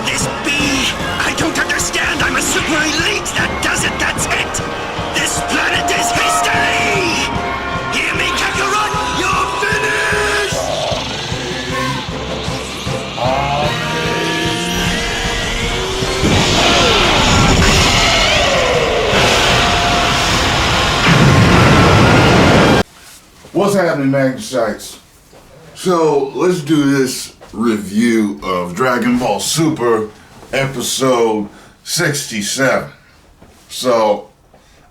this be? I don't understand. I'm a super elite. That does it. That's it. This planet is history. Hear me, Kakarot? You're finished. What's happening, Magnus? So let's do this review of Dragon Ball Super episode 67. So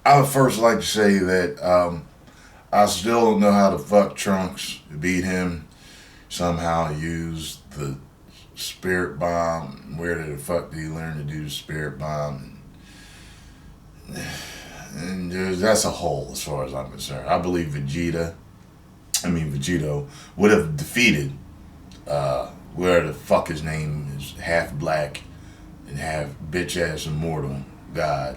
I would first like to say that I still don't know how to fuck Trunks to beat him. Somehow used the spirit bomb. Where the fuck did he learn to do the spirit bomb? And that's a hole as far as I'm concerned. I believe Vegito would have defeated where the fuck his name is, half black and half bitch ass immortal god,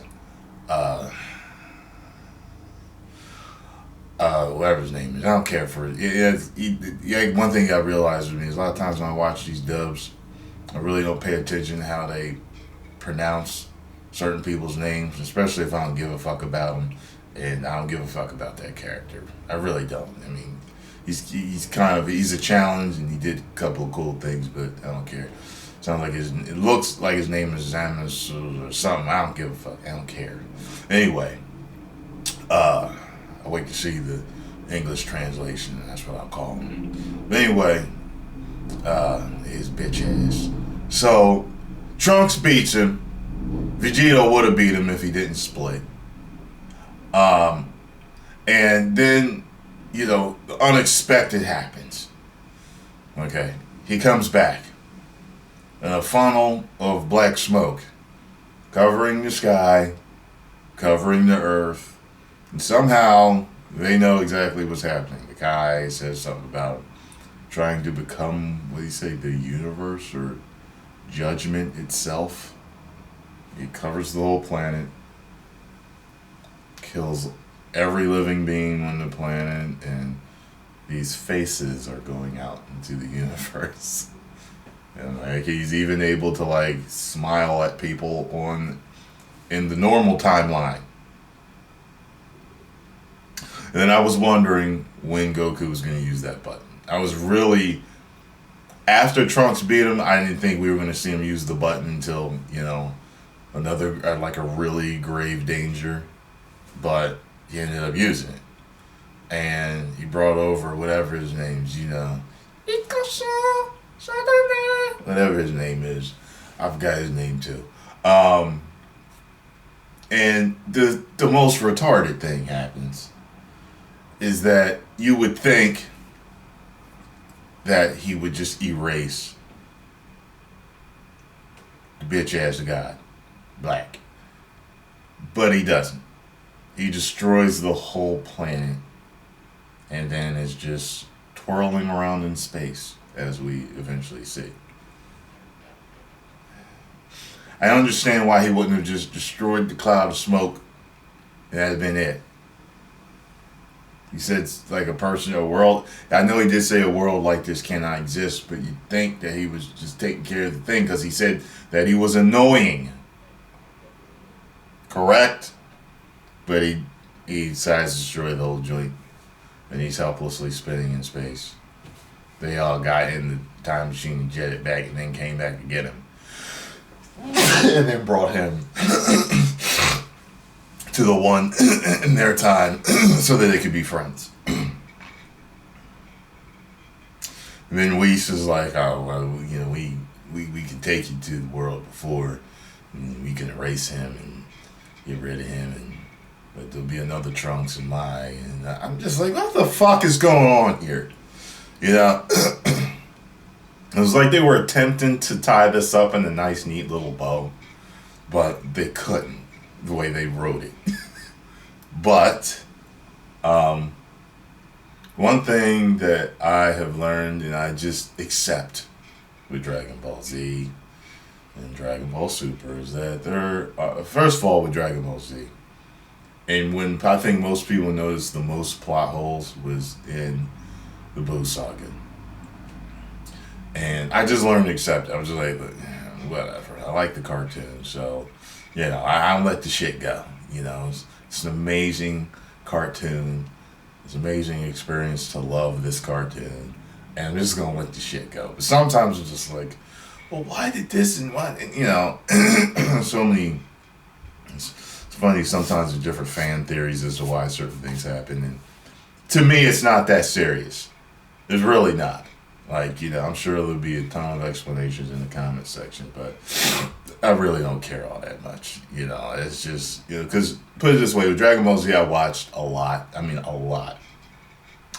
whatever his name is. I don't care for it. One thing I realized with me is a lot of times when I watch these dubs, I really don't pay attention to how they pronounce certain people's names, especially if I don't give a fuck about them, and I don't give a fuck about that character. I really don't. I mean, he's a challenge, and he did a couple of cool things, but I don't care. It looks like his name is Magnus or something. I don't give a fuck. I don't care. Anyway, I wait to see the English translation. That's what I'll call him. But anyway, his bitch ass. So Trunks beats him. Vegito would have beat him if he didn't split. And then, the unexpected happens. Okay. He comes back in a funnel of black smoke, covering the sky, covering the earth, and somehow they know exactly what's happening. The guy says something about trying to become, what do you say, the universe or judgment itself. He covers the whole planet, kills every living being on the planet, and these faces are going out into the universe. And he's even able to smile at people in the normal timeline. And then I was wondering when Goku was going to use that button. I was really, after Trunks beat him, I didn't think we were going to see him use the button until, another, a really grave danger. But he ended up using it. And he brought over whatever his name's, whatever his name is. I forgot his name too. And the most retarded thing happens is that you would think that he would just erase the bitch ass god, Black. But he doesn't. He destroys the whole planet and then is just twirling around in space, as we eventually see. I understand why he wouldn't have just destroyed the cloud of smoke. That had been it. He said it's like a world. I know he did say a world like this cannot exist, but you'd think that he was just taking care of the thing because he said that he was annoying. Correct? But he decides to destroy the whole joint, and he's helplessly spinning in space. They all got in the time machine and jetted back, and then came back to get him, and then brought him to the one in their time, so that they could be friends. And then Whis is like, "Oh, well, we can take you to the world before, and we can erase him and get rid of him, but there'll be another Trunks in my." And I'm just like, what the fuck is going on here? It was like they were attempting to tie this up in a nice, neat little bow, but they couldn't, the way they wrote it. But one thing that I have learned, and I just accept with Dragon Ball Z and Dragon Ball Super, is that first of all, with Dragon Ball Z, and when I think most people noticed the most plot holes was in the Buu Saga. And I just learned to accept it. I was just like, whatever. I like the cartoon, so I'll let the shit go. It's an amazing cartoon. It's an amazing experience to love this cartoon, and I'm just gonna let the shit go. But sometimes it's just like, well, why did this and what? And, so many. It's funny. Sometimes there's different fan theories as to why certain things happen, and to me, it's not that serious. It's really not. Like, I'm sure there'll be a ton of explanations in the comment section, but I really don't care all that much. It's just, because put it this way, with Dragon Ball Z, I watched a lot. I mean, a lot.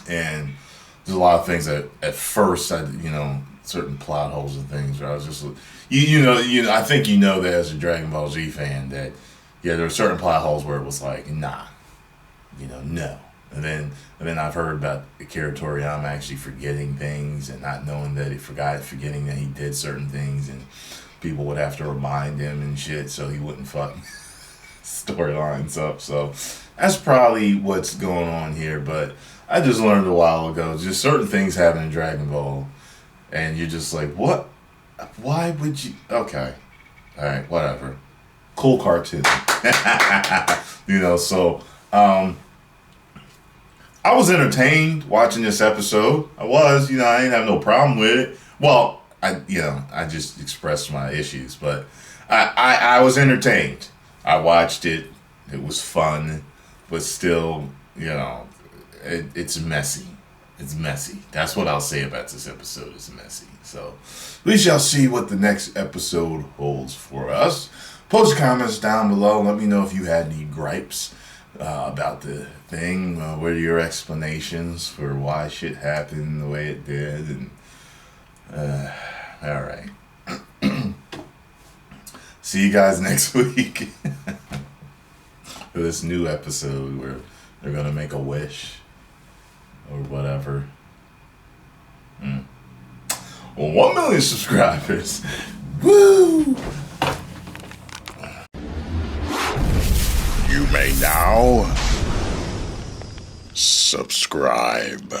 And there's a lot of things that at first, certain plot holes and things where I was just, I think that as a Dragon Ball Z fan that, there were certain plot holes where it was like, nah, no. And then I've heard about Akira Toriyama actually forgetting things and not knowing that he forgetting that he did certain things, and people would have to remind him and shit so he wouldn't fuck storylines up. So that's probably what's going on here. But I just learned a while ago, just certain things happen in Dragon Ball, and you're just like, what? Why would you? Okay, all right, whatever. Cool cartoon, So. I was entertained watching this episode. I was, I didn't have no problem with it. Well, I just expressed my issues, but I was entertained. I watched it. It was fun, but still, it's messy. It's messy. That's what I'll say about this episode. It's messy. So we shall see what the next episode holds for us. Post comments down below. Let me know if you had any gripes about the thing. What are your explanations for why shit happened the way it did? And all right. See you guys next week for this new episode where they're gonna make a wish or whatever. 1 million subscribers. Woo! You may now subscribe.